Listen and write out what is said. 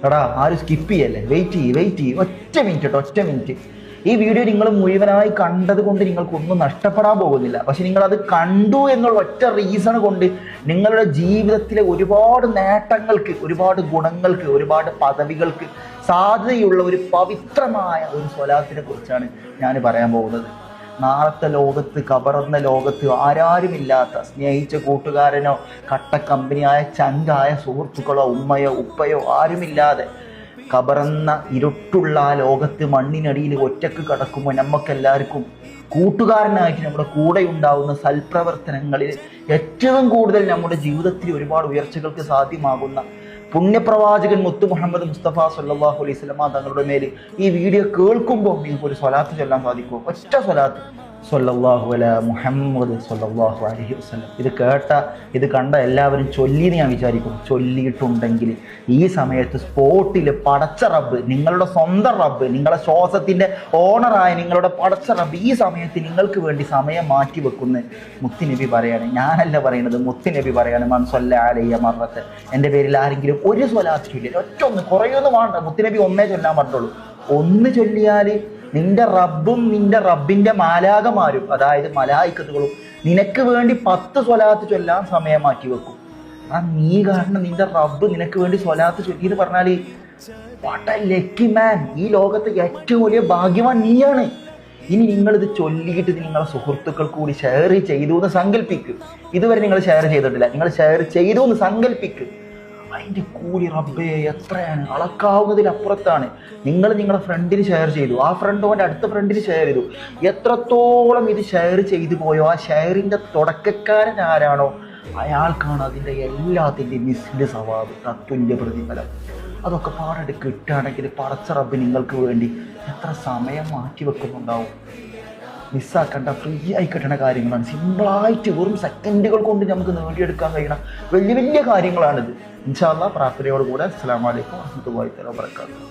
എടാ ആരും സ്കിപ്പ് ചെയ്യല്ലേ, വെയിറ്റ് ചെയ്യ്, ഒറ്റ മിനിറ്റ് കേട്ടോ, ഒറ്റ മിനിറ്റ്. ഈ വീഡിയോ നിങ്ങൾ മുഴുവനായി കണ്ടത് കൊണ്ട് നിങ്ങൾക്കൊന്നും നഷ്ടപ്പെടാൻ പോകുന്നില്ല. പക്ഷെ നിങ്ങളത് കണ്ടു എന്നുള്ള ഒറ്റ റീസൺ കൊണ്ട് നിങ്ങളുടെ ജീവിതത്തിലെ ഒരുപാട് നേട്ടങ്ങൾക്ക്, ഒരുപാട് ഗുണങ്ങൾക്ക്, ഒരുപാട് പദവികൾക്ക് സാധ്യതയുള്ള ഒരു പവിത്രമായ ഒരു സ്വലാത്തിനെ കുറിച്ചാണ് ഞാൻ പറയാൻ പോകുന്നത്. നാളത്തെ ലോകത്ത്, കബറന്ന ലോകത്ത് ആരാരുമില്ലാത്ത, സ്നേഹിച്ച കൂട്ടുകാരനോ കട്ട കമ്പനിയായ ചങ്കായ സുഹൃത്തുക്കളോ ഉമ്മയോ ഉപ്പയോ ആരുമില്ലാതെ കബറന്ന ഇരുട്ടുള്ള ആ ലോകത്ത് മണ്ണിനടിയിൽ ഒറ്റക്ക് കിടക്കുമ്പോൾ നമുക്കെല്ലാവർക്കും കൂട്ടുകാരനായിട്ട് നമ്മുടെ കൂടെ ഉണ്ടാവുന്ന സൽപ്രവർത്തനങ്ങളിൽ ഏറ്റവും കൂടുതൽ നമ്മുടെ ജീവിതത്തിൽ ഒരുപാട് ഉയർച്ചകൾക്ക് സാധ്യമാകുന്ന പുണ്യപ്രവാചകൻ മുത്തു മുഹമ്മദ് മുസ്തഫ സല്ലല്ലാഹു അലൈഹി വസല്ലമ തങ്ങളുടെ മേൽ ഈ വീഡിയോ കേൾക്കുമ്പോൾ നിങ്ങൾക്ക് ഒരു സ്വലാത്ത് ചൊല്ലാൻ സാധിക്കുമോ? ഒറ്റ സ്വലാത്ത്, സല്ലല്ലാഹു അലാ മുഹമ്മദ് സല്ലല്ലാഹു അലൈഹി വസല്ലം. ഇത് കണ്ട എല്ലാവരും ചൊല്ലിന്ന് ഞാൻ വിചാരിക്കുന്നു. ചൊല്ലിയിട്ടുണ്ടെങ്കിൽ ഈ സമയത്ത് സ്പോട്ടിൽ പടച്ച റബ്ബ്, നിങ്ങളുടെ സ്വന്തം റബ്ബ്, നിങ്ങളുടെ ശ്വാസത്തിൻ്റെ ഓണറായ നിങ്ങളുടെ പടച്ച റബ്ബ് ഈ സമയത്ത് നിങ്ങൾക്ക് വേണ്ടി സമയം മാറ്റി വെക്കുന്ന മുത്തുനബി പറയാണ്. ഞാനല്ല പറയുന്നത്, മുത്തുനബി പറയാണ്. മൻ സ്വല്ല അലയ്യ മറത്ത്, എൻ്റെ പേരിൽ ആരെങ്കിലും ഒരു സ്വലാത്ത് ചൊല്ലിയാൽ, ഒറ്റ ഒന്ന്, കുറേയൊന്നും വേണ്ട, മുത്തുനബി ഒന്നേ ചൊല്ലാൻ പറഞ്ഞുള്ളൂ. ഒന്ന് ചൊല്ലിയാൽ നിന്റെ റബ്ബും നിന്റെ റബ്ബിന്റെ മാലാകമാരും, അതായത് മലായിക്കത്തുകളും നിനക്ക് വേണ്ടി 10 സ്വലാത്ത് ചൊല്ലാൻ സമയം മാറ്റി വെക്കും. നീ കാരണം നിന്റെ റബ്ബ് നിനക്ക് വേണ്ടി സ്വലാത്ത് ചൊല്ലി എന്ന് പറഞ്ഞാൽ വാട്ട് എ ലക്കി മാൻ. ഈ ലോകത്തെ ഏറ്റവും വലിയ ഭാഗ്യവാൻ നീയാണ്. ഇനി നിങ്ങളിത് ചൊല്ലിയിട്ട് നിങ്ങളെ സുഹൃത്തുക്കൾ കൂടി ഷെയർ ചെയ്തു എന്ന് സങ്കല്പിക്കും. ഇതുവരെ നിങ്ങൾ ഷെയർ ചെയ്തിട്ടില്ല, നിങ്ങൾ ഷെയർ ചെയ്തു എന്ന് സങ്കല്പിക്കും. അതിൻ്റെ കൂടി റബ്ബേ എത്രയാണ്, അളക്കാവുന്നതിലപ്പുറത്താണ്. നിങ്ങളുടെ ഫ്രണ്ടിന് ഷെയർ ചെയ്തു, ആ ഫ്രണ്ട് അവൻ്റെ അടുത്ത ഫ്രണ്ടിന് ഷെയർ ചെയ്തു. എത്രത്തോളം ഇത് ഷെയർ ചെയ്തു പോയോ, ആ ഷെയറിൻ്റെ തുടക്കക്കാരൻ ആരാണോ അയാൾക്കാണ് അതിൻ്റെ എല്ലാത്തിൻ്റെയും മിസ്ഡ് സവാബ്, തത്തുല്യ പ്രതിഫലം. അതൊക്കെ പാടെ കിട്ടുകയാണെങ്കിൽ പടച്ച റബ്ബ് നിങ്ങൾക്ക് വേണ്ടി എത്ര സമയം മാറ്റി വെക്കുന്നുണ്ടാവും. മിസ്സാക്കേണ്ട, ഫ്രീ ആയി കിട്ടുന്ന കാര്യങ്ങളാണ്. സിമ്പിളായിട്ട് വെറും സെക്കൻഡുകൾ കൊണ്ട് നമുക്ക് നേടിയെടുക്കാൻ കഴിയണ വലിയ വലിയ കാര്യങ്ങളാണിത്. ഇൻഷാ അല്ലാഹ് പ്രാർത്ഥനയോടുകൂടെ അസ്സലാമു അലൈക്കും വറഹ്മത്തുള്ളാഹി വബറകാതുഹു.